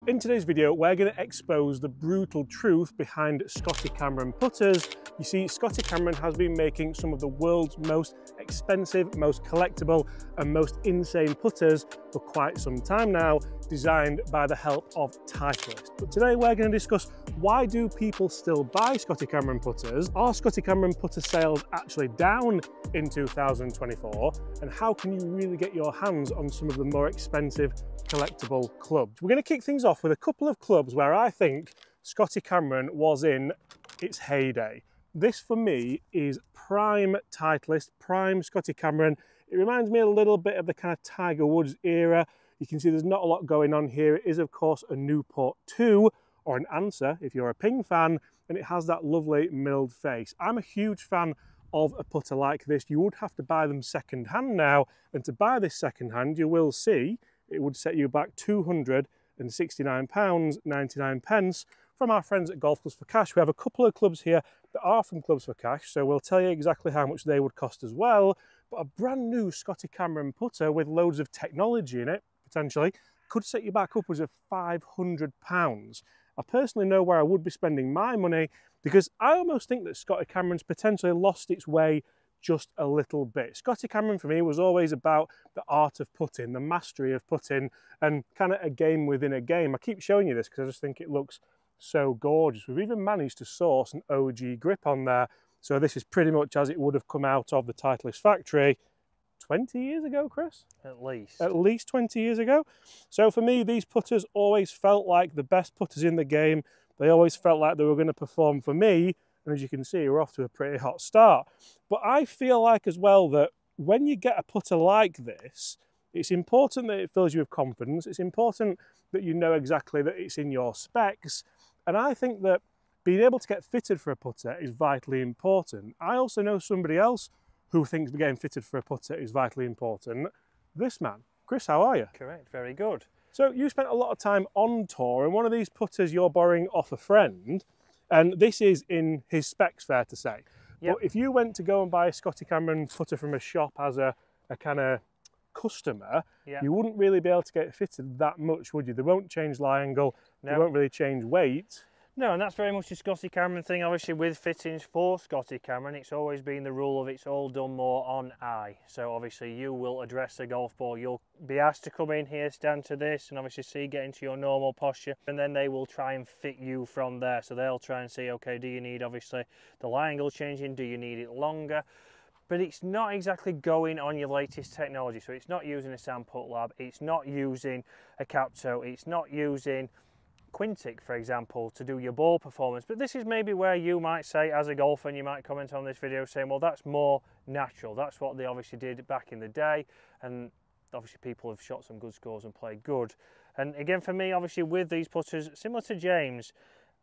In today's video, we're going to expose the brutal truth behind Scotty Cameron putters. You see, Scotty Cameron has been making some of the world's most expensive, most collectible and most insane putters for quite some time now, designed by the help of Titleist. But today we're going to discuss, why do people still buy Scotty Cameron putters? Are Scotty Cameron putter sales actually down in 2024? And how can you really get your hands on some of the more expensive collectible clubs? We're going to kick things off with a couple of clubs where I think Scotty Cameron was in its heyday. This for me is prime Titleist, prime Scotty Cameron. It reminds me a little bit of the kind of Tiger Woods era. You can see there's not a lot going on here. It is of course a Newport 2, or an Answer if you're a Ping fan, and it has that lovely milled face. I'm a huge fan of a putter like this. You would have to buy them second hand now, and to buy this second hand you will see it would set you back £269.99 from our friends at Golf Clubs for Cash. We have a couple of clubs here that are from Clubs for Cash, so we'll tell you exactly how much they would cost as well. But a brand new Scotty Cameron putter with loads of technology in it, potentially, could set you back upwards of £500. I personally know where I would be spending my money, because I almost think that Scotty Cameron's potentially lost its way just a little bit. Scotty Cameron for me was always about the art of putting, the mastery of putting, and kind of a game within a game. I keep showing you this because I just think it looks so gorgeous. We've even managed to source an OG grip on there, so this is pretty much as it would have come out of the Titleist factory 20 years ago, Chris? At least 20 years ago. So for me, these putters always felt like the best putters in the game. They always felt like they were going to perform for me. And as you can see, we're off to a pretty hot start. But I feel like as well that when you get a putter like this, it's important that it fills you with confidence. It's important that you know exactly that it's in your specs. And I think that being able to get fitted for a putter is vitally important. I also know somebody else who thinks getting fitted for a putter is vitally important. This man. Chris, how are you? Correct, very good. So you spent a lot of time on tour, and one of these putters you're borrowing off a friend, and this is in his specs, fair to say. Yep. But if you went to go and buy a Scotty Cameron putter from a shop as a kind of customer, Yep. you wouldn't really be able to get it fitted that much, would you? They won't change lie angle, No. they won't really change weight. No, and that's very much the Scotty Cameron thing. Obviously with fittings for Scotty Cameron, it's always been the rule of it's all done more on eye. So obviously you will address the golf ball, you'll be asked to come in here, stand to this, and obviously see, get into your normal posture, and then they will try and fit you from there. So they'll try and see, okay, do you need obviously the lie angle changing, do you need it longer? But it's not exactly going on your latest technology. So it's not using a Sandput Lab, it's not using a Capto, it's not using Quintic, for example, to do your ball performance. But this is maybe where you might say, as a golfer, and you might comment on this video saying, well, that's more natural. That's what they obviously did back in the day. And obviously people have shot some good scores and played good. And again, for me, obviously with these putters, similar to James,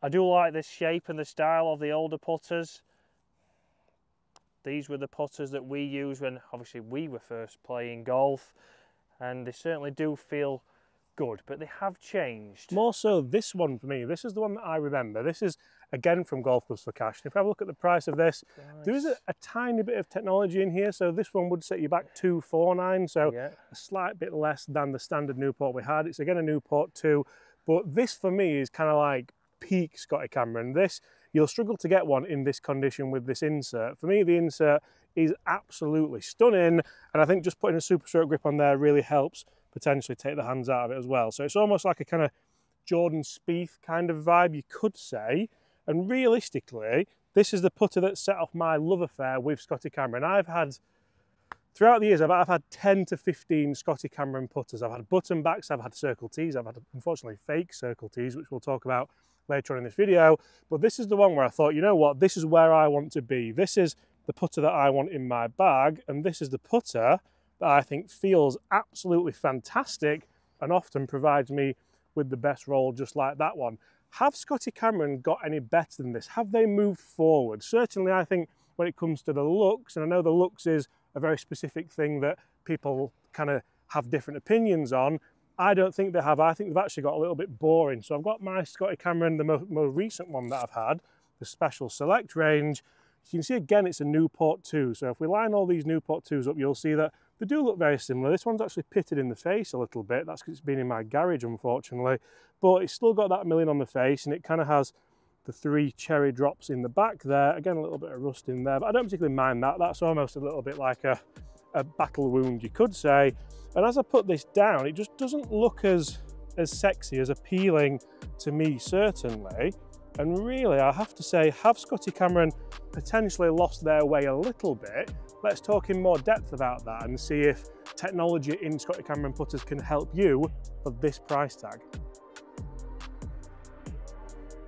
I do like this shape and the style of the older putters. These were the putters that we used when obviously we were first playing golf. And they certainly do feel good, but they have changed. More so this one for me, this is the one that I remember. This is again from Golf Clubs for Cash. And if I have a look at the price of this, Nice. there is a tiny bit of technology in here, so this one would set you back $249, so Yeah. a slight bit less than the standard Newport we had. It's again a Newport 2, but this for me is kind of like peak Scotty Cameron. This, you'll struggle to get one in this condition with this insert. For me, the insert is absolutely stunning, and I think just putting a Super Stroke grip on there really helps potentially take the hands out of it as well. So it's almost like a kind of Jordan Spieth kind of vibe, you could say. And realistically, this is the putter that set off my love affair with Scotty Cameron. I've had, throughout the years, I've had 10 to 15 Scotty Cameron putters. I've had button backs, I've had Circle T's, I've had, unfortunately, fake Circle T's, which we'll talk about later on in this video. But this is the one where I thought, you know what, this is where I want to be. This is the putter that I want in my bag, and this is the putter that I think feels absolutely fantastic and often provides me with the best roll just like that one. Have Scotty Cameron got any better than this? Have they moved forward? Certainly I think when it comes to the looks, and I know the looks is a very specific thing that people kind of have different opinions on, I don't think they have. I think they've actually got a little bit boring. So I've got my Scotty Cameron, the most recent one that I've had, the Special Select range. You can see again it's a Newport 2, so if we line all these Newport 2s up, you'll see that They do look very similar. This one's actually pitted in the face a little bit. That's because it's been in my garage, unfortunately. But it's still got that milling on the face, and it kind of has the 3 cherry drops in the back there. Again, a little bit of rust in there, but I don't particularly mind that. That's almost a little bit like a battle wound, you could say. And as I put this down, it just doesn't look as sexy, as appealing to me, certainly. And really, I have to say, have Scotty Cameron potentially lost their way a little bit? Let's talk in more depth about that and see if technology in Scotty Cameron putters can help you for this price tag.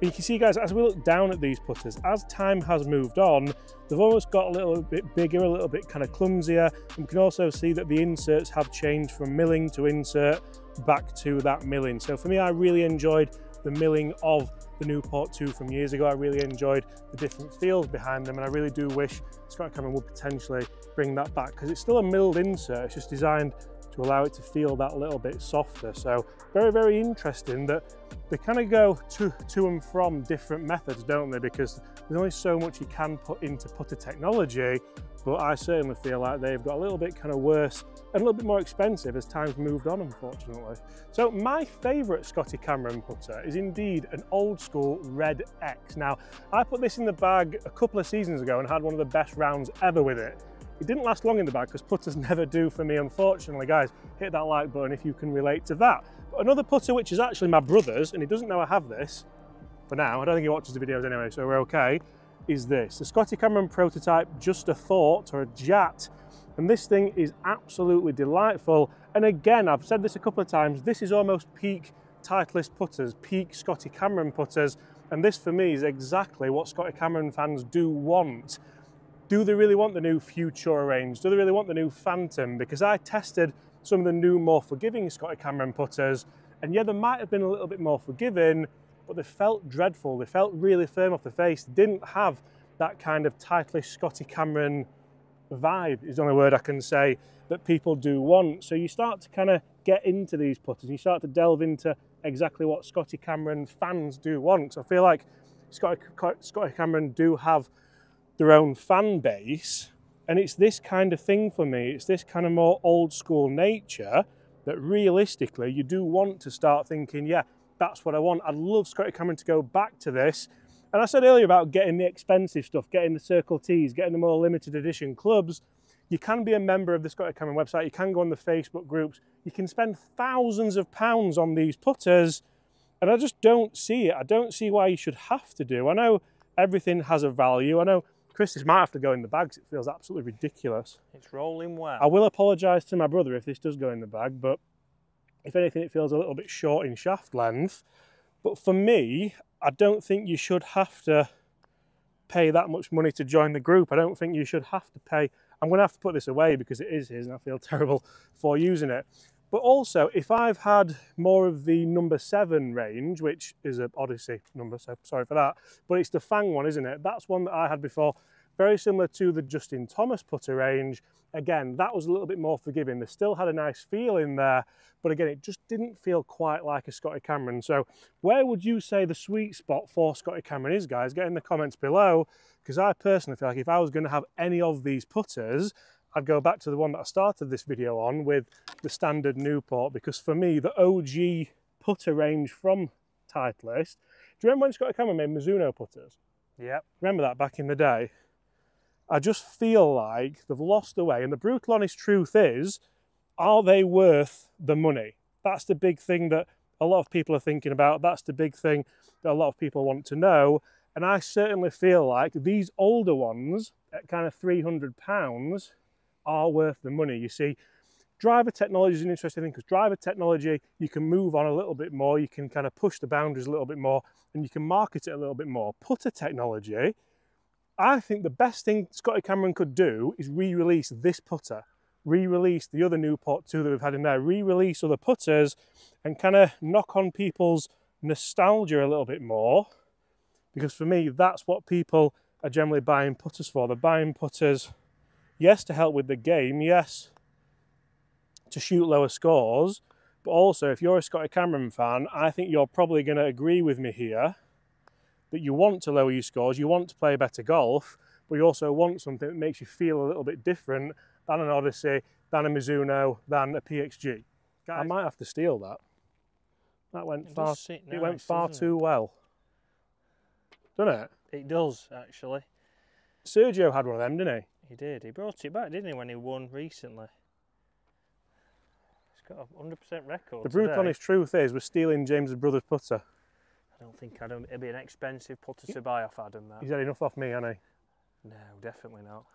You can see, guys, as we look down at these putters, as time has moved on, they've almost got a little bit bigger, a little bit kind of clumsier. And we can also see that the inserts have changed from milling to insert back to that milling. So for me, I really enjoyed the milling of the Newport 2 from years ago. I really enjoyed the different feels behind them, and I really do wish Scotty Cameron would potentially bring that back, because it's still a milled insert. It's just designed to allow it to feel that little bit softer. So very, very interesting that they kind of go to and from different methods, don't they? Because there's only so much you can put into putter technology, but I certainly feel like they've got a little bit kind of worse and a little bit more expensive as time's moved on, unfortunately. So my favourite Scotty Cameron putter is indeed an old school Red X. Now, I put this in the bag a couple of seasons ago and had one of the best rounds ever with it. It didn't last long in the bag because putters never do for me, unfortunately. Guys, hit that like button if you can relate to that. But another putter, which is actually my brother's, and he doesn't know I have this for now, I don't think he watches the videos anyway, so we're okay, is this. The Scotty Cameron prototype Just a Thought, or a JAT. And this thing is absolutely delightful. And again, I've said this a couple of times, this is almost peak Titleist putters, peak Scotty Cameron putters. And this for me is exactly what Scotty Cameron fans do want. Do they really want the new Futura range? Do they really want the new Phantom? Because I tested some of the new, more forgiving Scotty Cameron putters, and yeah, they might have been a little bit more forgiving, but they felt dreadful. They felt really firm off the face. They didn't have that kind of Titleist Scotty Cameron vibe, is the only word I can say, that people do want. So you start to kind of get into these putters, and you start to delve into exactly what Scotty Cameron fans do want. So I feel like Scotty Cameron do have their own fan base, and it's this kind of thing for me. It's this kind of more old school nature that realistically you do want to start thinking, yeah, that's what I want. I'd love Scotty Cameron to go back to this. And I said earlier about getting the expensive stuff, getting the Circle Ts, getting the more limited edition clubs. You can be a member of the Scotty Cameron website. You can go on the Facebook groups. You can spend thousands of pounds on these putters, and I just don't see it. I don't see why you should have to do. I know everything has a value. I know Chris, this might have to go in the bags. It feels absolutely ridiculous. It's rolling well. I will apologise to my brother if this does go in the bag, but if anything, it feels a little bit short in shaft length. But for me, I don't think you should have to pay that much money to join the group. I don't think you should have to pay. I'm going to have to put this away because it is his and I feel terrible for using it. But also, if I've had more of the number 7 range, which is an Odyssey number, so sorry for that, but it's the Fang one, isn't it? That's one that I had before, very similar to the Justin Thomas putter range. Again, that was a little bit more forgiving. They still had a nice feel in there, but again, it just didn't feel quite like a Scotty Cameron. So where would you say the sweet spot for Scotty Cameron is, guys? Get in the comments below, because I personally feel like if I was going to have any of these putters, I'd go back to the one that I started this video on with the standard Newport, because for me, the OG putter range from Titleist, do you remember when Scotty Cameron made Mizuno putters? Yep. Remember that back in the day? I just feel like they've lost the way, and the brutal honest truth is, are they worth the money? That's the big thing that a lot of people are thinking about. That's the big thing that a lot of people want to know. And I certainly feel like these older ones at kind of £300 are worth the money. You see, driver technology is an interesting thing, because driver technology, you can move on a little bit more, you can kind of push the boundaries a little bit more, and you can market it a little bit more. Putter technology, I think the best thing Scotty Cameron could do is re-release this putter, re-release the other Newport 2 that we've had in there, re-release other putters, and kind of knock on people's nostalgia a little bit more, because for me, that's what people are generally buying putters for. They're buying putters, yes, to help with the game, yes, to shoot lower scores, but also if you're a Scotty Cameron fan, I think you're probably going to agree with me here that you want to lower your scores, you want to play better golf, but you also want something that makes you feel a little bit different than an Odyssey, than a Mizuno, than a PXG. I Guys, might have to steal that. That went it far. does sit It went nice, far doesn't too well, doesn't it? It does, actually. Sergio had one of them, didn't he? He did. He brought it back, didn't he, when he won recently? He's got a 100% record. The brutal today. honest truth is, we're stealing James's brother's putter. I don't think Adam. It'd be an expensive putter to buy off Adam. That. He's had enough off me, hasn't he? No, definitely not.